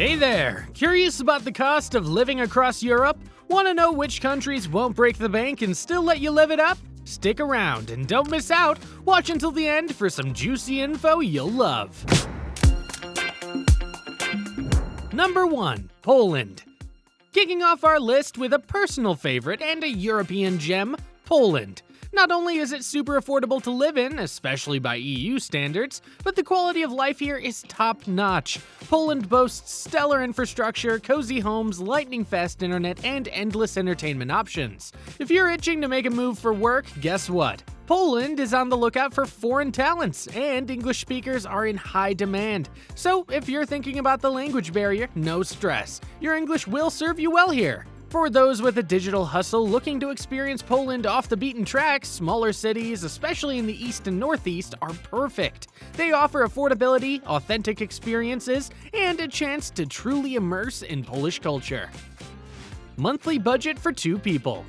Hey there! Curious about the cost of living across Europe? Want to know which countries won't break the bank and still let you live it up? Stick around and don't miss out. Watch until the end for some juicy info you'll love. Number 1. Poland. Kicking off our list with a personal favorite and a European gem, Poland. Not only is it super affordable to live in, especially by EU standards, but the quality of life here is top-notch. Poland boasts stellar infrastructure, cozy homes, lightning-fast internet, and endless entertainment options. If you're itching to make a move for work, guess what? Poland is on the lookout for foreign talents, and English speakers are in high demand. So if you're thinking about the language barrier, no stress. Your English will serve you well here. For those with a digital hustle looking to experience Poland off the beaten track, smaller cities, especially in the east and northeast, are perfect. They offer affordability, authentic experiences, and a chance to truly immerse in Polish culture. Monthly budget for 2 people.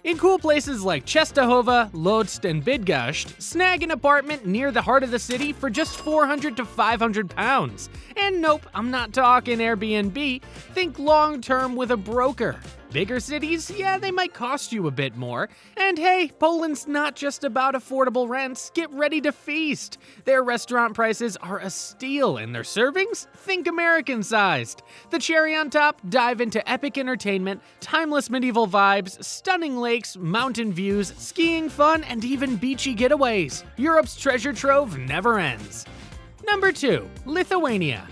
In cool places like Częstochowa, Lodz, and Bydgoszcz, snag an apartment near the heart of the city for just £400 to £500. And nope, I'm not talking Airbnb, think long-term with a broker. Bigger cities, yeah, they might cost you a bit more. And hey, Poland's not just about affordable rents, get ready to feast. Their restaurant prices are a steal, and their servings? Think American-sized. The cherry on top, dive into epic entertainment, timeless medieval vibes, stunning lakes, mountain views, skiing fun, and even beachy getaways. Europe's treasure trove never ends. Number 2. Lithuania.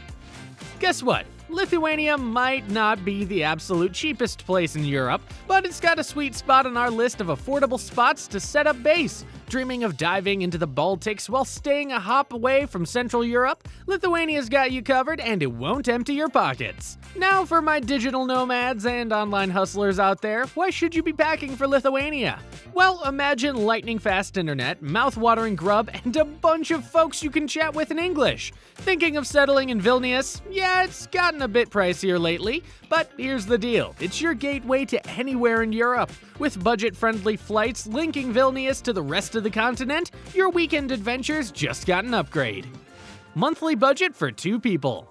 Guess what? Lithuania might not be the absolute cheapest place in Europe, but it's got a sweet spot on our list of affordable spots to set up base. Dreaming of diving into the Baltics while staying a hop away from Central Europe? Lithuania's got you covered, and it won't empty your pockets. Now for my digital nomads and online hustlers out there, why should you be packing for Lithuania? Well, imagine lightning-fast internet, mouth-watering grub, and a bunch of folks you can chat with in English. Thinking of settling in Vilnius? Yeah, it's gotten a bit pricier lately, but here's the deal. It's your gateway to anywhere in Europe. With budget-friendly flights linking Vilnius to the rest of the continent, your weekend adventures just got an upgrade. Monthly budget for 2 people.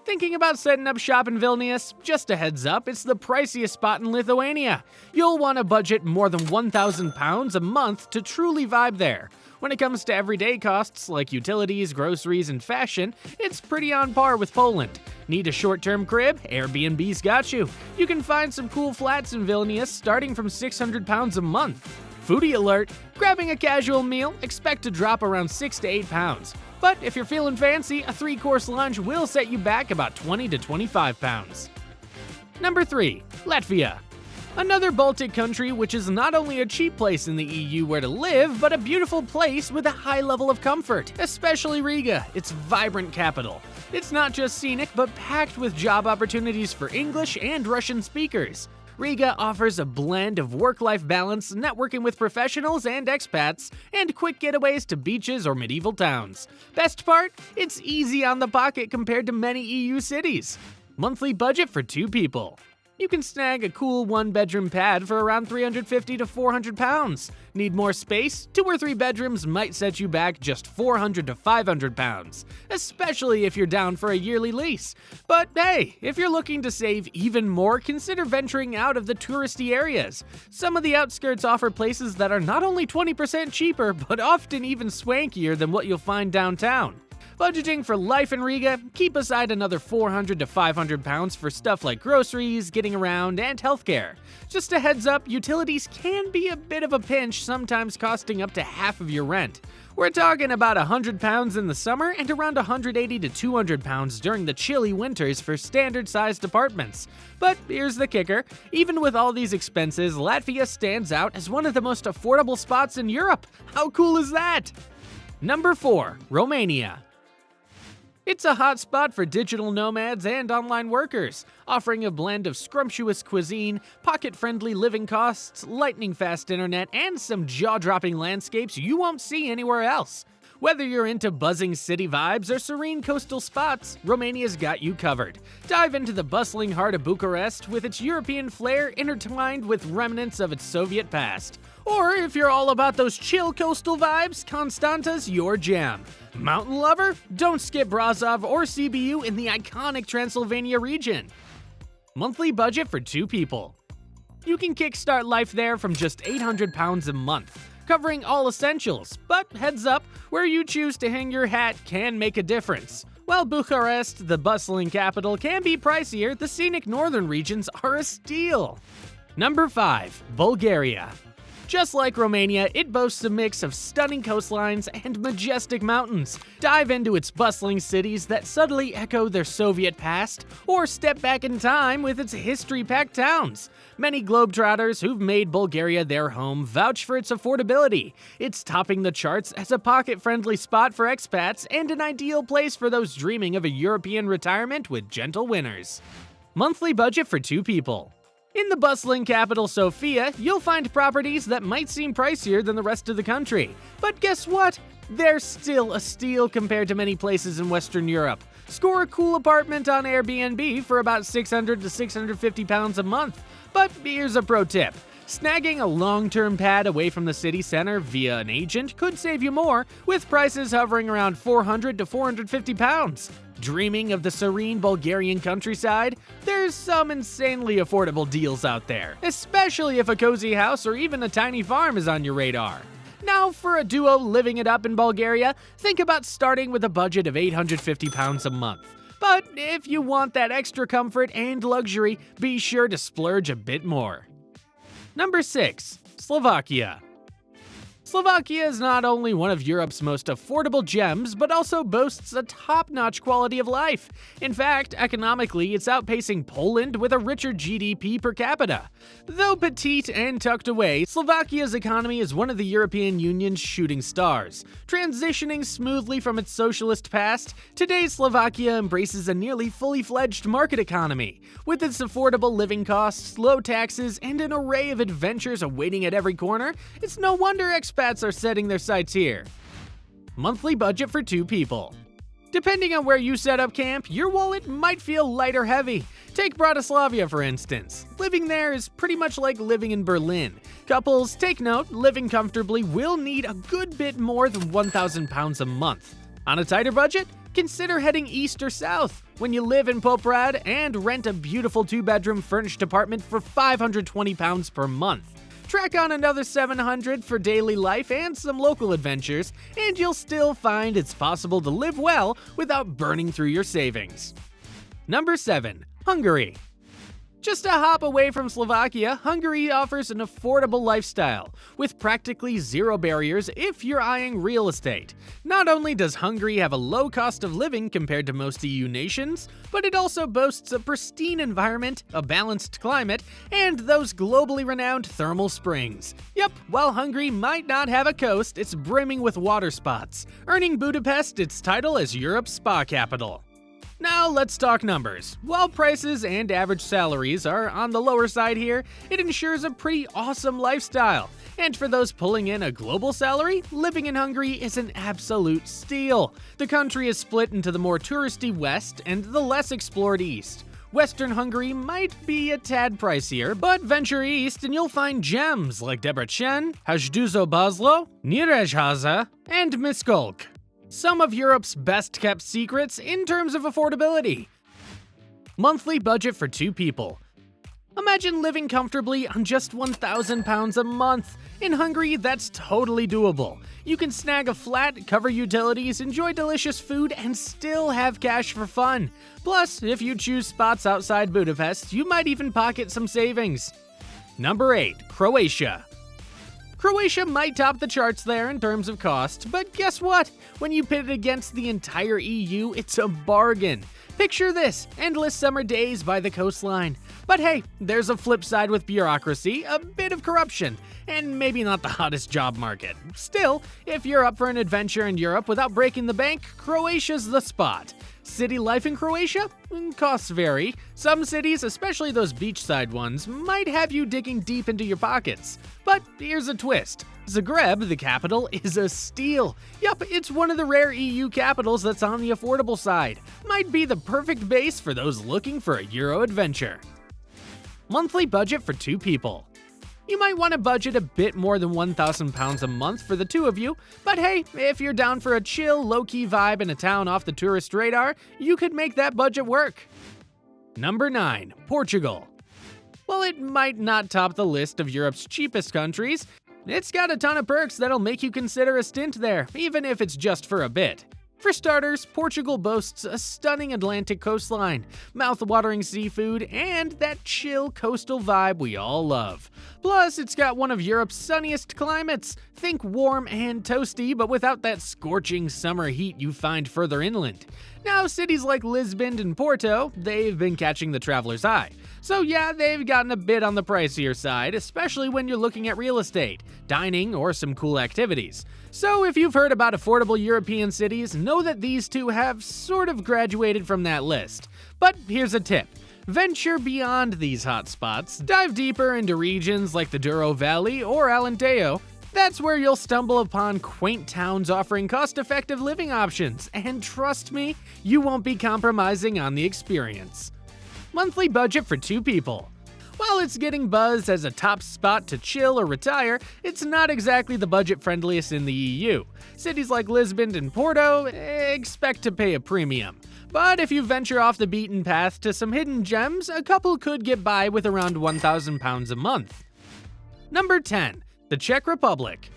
Thinking about setting up shop in Vilnius? Just a heads up, it's the priciest spot in Lithuania. You'll want to budget more than £1,000 a month to truly vibe there. When it comes to everyday costs like utilities, groceries, and fashion, it's pretty on par with Poland. Need a short-term crib? Airbnb's got you. You can find some cool flats in Vilnius starting from £600 a month. Foodie alert! Grabbing a casual meal, expect to drop around £6 to £8. But if you're feeling fancy, a 3-course lunch will set you back about £20 to £25. Number 3. Latvia. Another Baltic country which is not only a cheap place in the EU where to live, but a beautiful place with a high level of comfort, especially Riga, its vibrant capital. It's not just scenic, but packed with job opportunities for English and Russian speakers. Riga offers a blend of work-life balance, networking with professionals and expats, and quick getaways to beaches or medieval towns. Best part? It's easy on the pocket compared to many EU cities. Monthly budget for 2 people. You can snag a cool 1-bedroom pad for around £350 to £400. Need more space? 2 or 3 bedrooms might set you back just £400 to £500, especially if you're down for a yearly lease. But hey, if you're looking to save even more, consider venturing out of the touristy areas. Some of the outskirts offer places that are not only 20% cheaper, but often even swankier than what you'll find downtown. Budgeting for life in Riga, keep aside another £400 to £500 for stuff like groceries, getting around, and healthcare. Just a heads up, utilities can be a bit of a pinch, sometimes costing up to half of your rent. We're talking about £100 in the summer and around £180 to £200 during the chilly winters for standard-sized apartments. But here's the kicker, even with all these expenses, Latvia stands out as one of the most affordable spots in Europe. How cool is that? Number 4. Romania. It's a hot spot for digital nomads and online workers, offering a blend of scrumptious cuisine, pocket-friendly living costs, lightning-fast internet, and some jaw-dropping landscapes you won't see anywhere else. Whether you're into buzzing city vibes or serene coastal spots, Romania's got you covered. Dive into the bustling heart of Bucharest with its European flair intertwined with remnants of its Soviet past. Or if you're all about those chill coastal vibes, Constanta's your jam. Mountain lover? Don't skip Brasov or Sibiu in the iconic Transylvania region. Monthly budget for 2 people. You can kickstart life there from just £800 a month, covering all essentials, but heads up, where you choose to hang your hat can make a difference. While Bucharest, the bustling capital, can be pricier, the scenic northern regions are a steal. Number 5. Bulgaria. Just like Romania, it boasts a mix of stunning coastlines and majestic mountains. Dive into its bustling cities that subtly echo their Soviet past, or step back in time with its history-packed towns. Many globetrotters who've made Bulgaria their home vouch for its affordability. It's topping the charts as a pocket-friendly spot for expats and an ideal place for those dreaming of a European retirement with gentle winters. Monthly budget for 2 people. In the bustling capital Sofia, you'll find properties that might seem pricier than the rest of the country. But guess what? They're still a steal compared to many places in Western Europe. Score a cool apartment on Airbnb for about £600 to £650 a month. But here's a pro tip. Snagging a long-term pad away from the city center via an agent could save you more, with prices hovering around £400 to £450. Dreaming of the serene Bulgarian countryside? There's some insanely affordable deals out there, especially if a cozy house or even a tiny farm is on your radar. Now, for a duo living it up in Bulgaria, think about starting with a budget of £850 a month. But if you want that extra comfort and luxury, be sure to splurge a bit more. Number 6. Slovakia. Slovakia is not only one of Europe's most affordable gems, but also boasts a top-notch quality of life. In fact, economically, it's outpacing Poland with a richer GDP per capita. Though petite and tucked away, Slovakia's economy is one of the European Union's shooting stars. Transitioning smoothly from its socialist past, today's Slovakia embraces a nearly fully-fledged market economy. With its affordable living costs, low taxes, and an array of adventures awaiting at every corner, it's no wonder expats are setting their sights here. Monthly budget for 2 people. Depending on where you set up camp, your wallet might feel light or heavy. Take Bratislava for instance. Living there is pretty much like living in Berlin. Couples, take note, living comfortably will need a good bit more than £1,000 a month. On a tighter budget? Consider heading east or south when you live in Poprad and rent a beautiful 2-bedroom furnished apartment for £520 per month. Track on another $700 for daily life and some local adventures, and you'll still find it's possible to live well without burning through your savings. Number 7. Hungary. Just a hop away from Slovakia, Hungary offers an affordable lifestyle, with practically zero barriers if you're eyeing real estate. Not only does Hungary have a low cost of living compared to most EU nations, but it also boasts a pristine environment, a balanced climate, and those globally renowned thermal springs. Yep, while Hungary might not have a coast, it's brimming with water spots, earning Budapest its title as Europe's spa capital. Now let's talk numbers. While prices and average salaries are on the lower side here, it ensures a pretty awesome lifestyle. And for those pulling in a global salary, living in Hungary is an absolute steal. The country is split into the more touristy west and the less explored east. Western Hungary might be a tad pricier, but venture east and you'll find gems like Debrecen, Hajdúzo-Bászló, Nyíregyháza, and Miskolc. Some of Europe's best-kept secrets in terms of affordability. Monthly budget for 2 people. Imagine living comfortably on just £1,000 a month. In Hungary, that's totally doable. You can snag a flat, cover utilities, enjoy delicious food, and still have cash for fun. Plus, if you choose spots outside Budapest, you might even pocket some savings. Number 8. Croatia. Croatia might top the charts there in terms of cost, but guess what? When you pit it against the entire EU, it's a bargain. Picture this, endless summer days by the coastline. But hey, there's a flip side with bureaucracy, a bit of corruption, and maybe not the hottest job market. Still, if you're up for an adventure in Europe without breaking the bank, Croatia's the spot. City life in Croatia? Costs vary. Some cities, especially those beachside ones, might have you digging deep into your pockets. But here's a twist. Zagreb, the capital, is a steal. Yup, it's one of the rare EU capitals that's on the affordable side. Might be the perfect base for those looking for a Euro adventure. Monthly budget for 2 people. You might want to budget a bit more than £1,000 a month for the two of you, but hey, if you're down for a chill, low-key vibe in a town off the tourist radar, you could make that budget work. Number 9. Portugal. While it might not top the list of Europe's cheapest countries, it's got a ton of perks that'll make you consider a stint there, even if it's just for a bit. For starters, Portugal boasts a stunning Atlantic coastline, mouth-watering seafood, and that chill coastal vibe we all love. Plus, it's got one of Europe's sunniest climates. Think warm and toasty, but without that scorching summer heat you find further inland. Now, cities like Lisbon and Porto, they've been catching the traveler's eye. So yeah, they've gotten a bit on the pricier side, especially when you're looking at real estate, dining, or some cool activities. So if you've heard about affordable European cities, know that these two have sort of graduated from that list. But here's a tip. Venture beyond these hotspots, dive deeper into regions like the Douro Valley or Alentejo. That's where you'll stumble upon quaint towns offering cost-effective living options, and trust me, you won't be compromising on the experience. Monthly budget for two people. While it's getting buzz as a top spot to chill or retire, it's not exactly the budget-friendliest in the EU. Cities like Lisbon and Porto expect to pay a premium. But if you venture off the beaten path to some hidden gems, a couple could get by with around £1,000 a month. Number 10. The Czech Republic.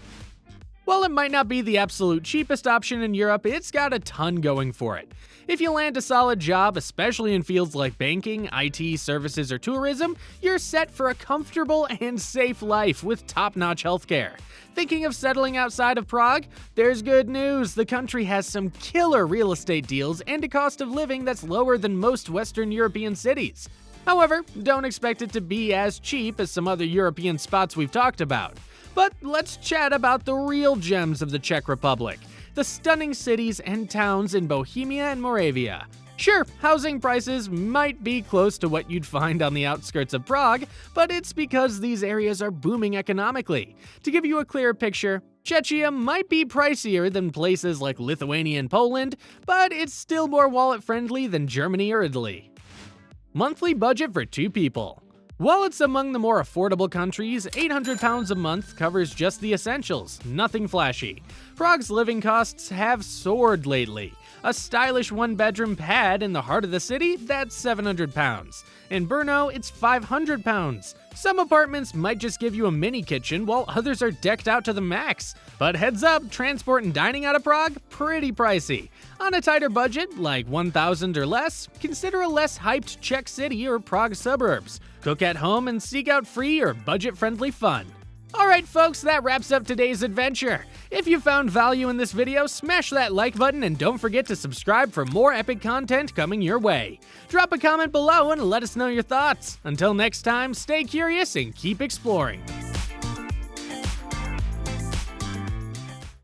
While it might not be the absolute cheapest option in Europe, it's got a ton going for it. If you land a solid job, especially in fields like banking, IT, services, or tourism, you're set for a comfortable and safe life with top-notch healthcare. Thinking of settling outside of Prague? There's good news. The country has some killer real estate deals and a cost of living that's lower than most Western European cities. However, don't expect it to be as cheap as some other European spots we've talked about. But let's chat about the real gems of the Czech Republic. The stunning cities and towns in Bohemia and Moravia. Sure, housing prices might be close to what you'd find on the outskirts of Prague, but it's because these areas are booming economically. To give you a clearer picture, Czechia might be pricier than places like Lithuania and Poland, but it's still more wallet-friendly than Germany or Italy. Monthly budget for two people. While it's among the more affordable countries, £800 a month covers just the essentials, nothing flashy. Prague's living costs have soared lately. A stylish one-bedroom pad in the heart of the city, that's £700. In Brno, it's £500. Some apartments might just give you a mini kitchen, while others are decked out to the max. But heads up, transport and dining out of Prague, pretty pricey. On a tighter budget, like $1,000 or less, consider a less hyped Czech city or Prague suburbs. Cook at home and seek out free or budget-friendly fun. Alright folks, that wraps up today's adventure. If you found value in this video, smash that like button and don't forget to subscribe for more epic content coming your way. Drop a comment below and let us know your thoughts. Until next time, stay curious and keep exploring.